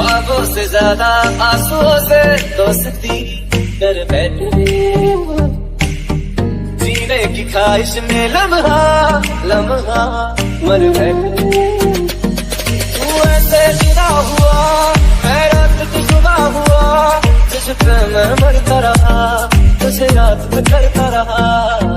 ख्वाबों से ज्यादा आंसुओं से दोस्ती कर बैठे, जीने की ख्वाहिश में लम्हा लम्हा मर बैठे। तू ऐसे जुदा हुआ, मैं रात की सुबह हुआ, तुझ पे मैं मरता रहा, तुझे याद करता रहा।